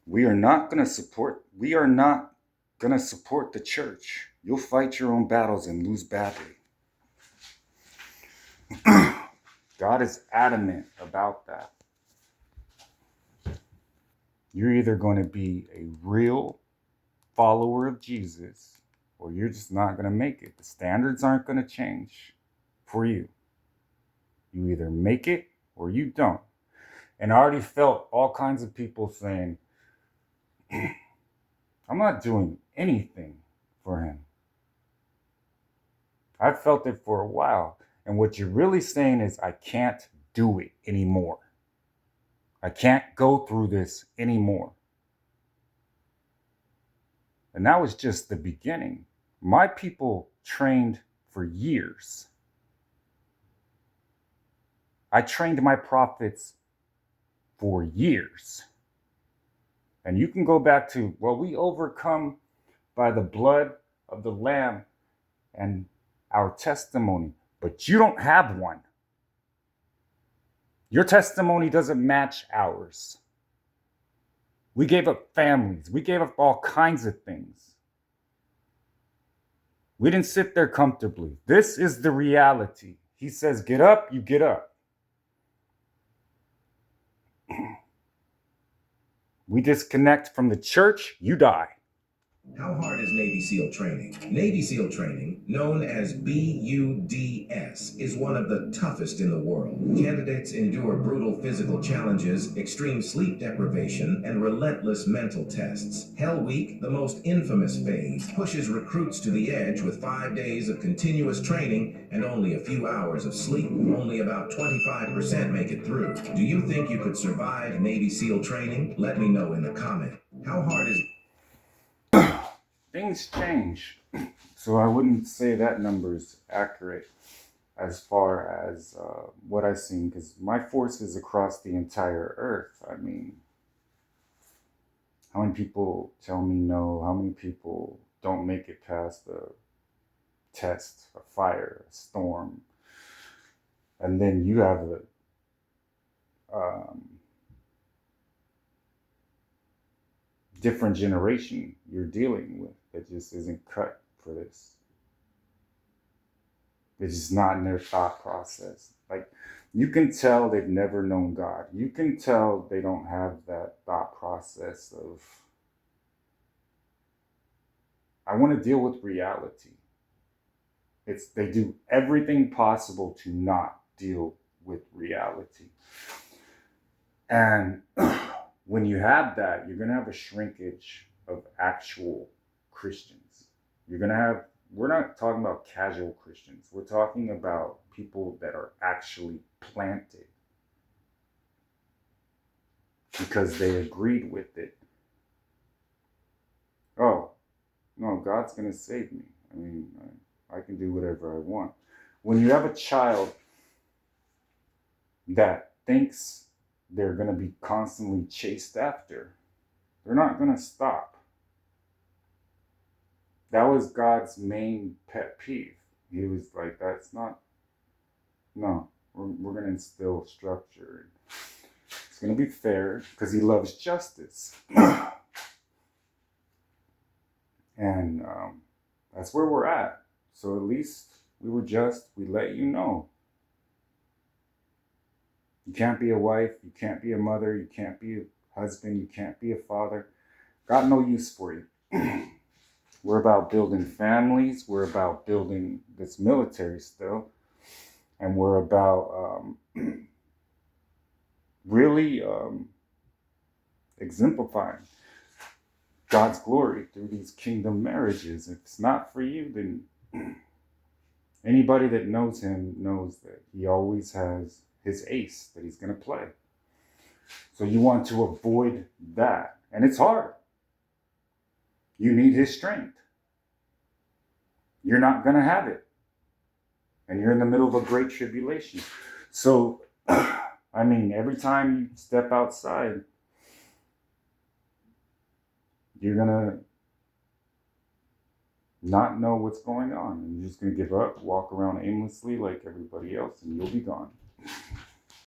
We are not going to support. We are not going to support the church. You'll fight your own battles and lose badly. God is adamant about that. You're either going to be a real follower of Jesus or you're just not going to make it. The standards aren't going to change for you. You either make it or you don't. And I already felt all kinds of people saying, I'm not doing anything for him. I've felt it for a while. And what you're really saying is, I can't do it anymore. I can't go through this anymore. And that was just the beginning. My people trained for years. I trained my prophets for years. And you can go back to, well, we overcome by the blood of the Lamb and our testimony, but you don't have one. Your testimony doesn't match ours. We gave up families. We gave up all kinds of things. We didn't sit there comfortably. This is the reality. He says, get up, you get up. We disconnect from the church, you die. How hard is Navy SEAL training? Navy SEAL training, known as BUDS, is one of the toughest in the world. Candidates endure brutal physical challenges, extreme sleep deprivation, and relentless mental tests. Hell Week, the most infamous phase, pushes recruits to the edge with 5 days of continuous training and only a few hours of sleep. Only about 25% make it through. Do you think you could survive Navy SEAL training? Let me know in the comment. How hard is Things change. So I wouldn't say that number is accurate as far as what I've seen, because my force is across the entire earth. I mean, how many people tell me no? How many people don't make it past a test, a fire, a storm? And then you have a different generation you're dealing with that just isn't cut for this. It's just not in their thought process. Like, you can tell they've never known God. You can tell they don't have that thought process of, I want to deal with reality. They do everything possible to not deal with reality. And when you have that, you're going to have a shrinkage of actual Christians. We're not talking about casual Christians. We're talking about people that are actually planted because they agreed with it. Oh, no, God's going to save me. I mean, I can do whatever I want. When you have a child that thinks they're going to be constantly chased after, they're not going to stop. That was God's main pet peeve. He was like, we're going to instill structure. It's going to be fair because he loves justice. And that's where we're at. So at least we were just, we let you know. You can't be a wife, you can't be a mother, you can't be a husband, you can't be a father. Got no use for you. We're about building families, we're about building this military still, and we're about really exemplifying God's glory through these kingdom marriages. If it's not for you, then anybody that knows him knows that he always has his ace that he's going to play. So you want to avoid that. And it's hard. You need his strength. You're not going to have it. And you're in the middle of a great tribulation. So, I mean, every time you step outside, you're going to not know what's going on. And you're just going to give up, walk around aimlessly like everybody else, and you'll be gone.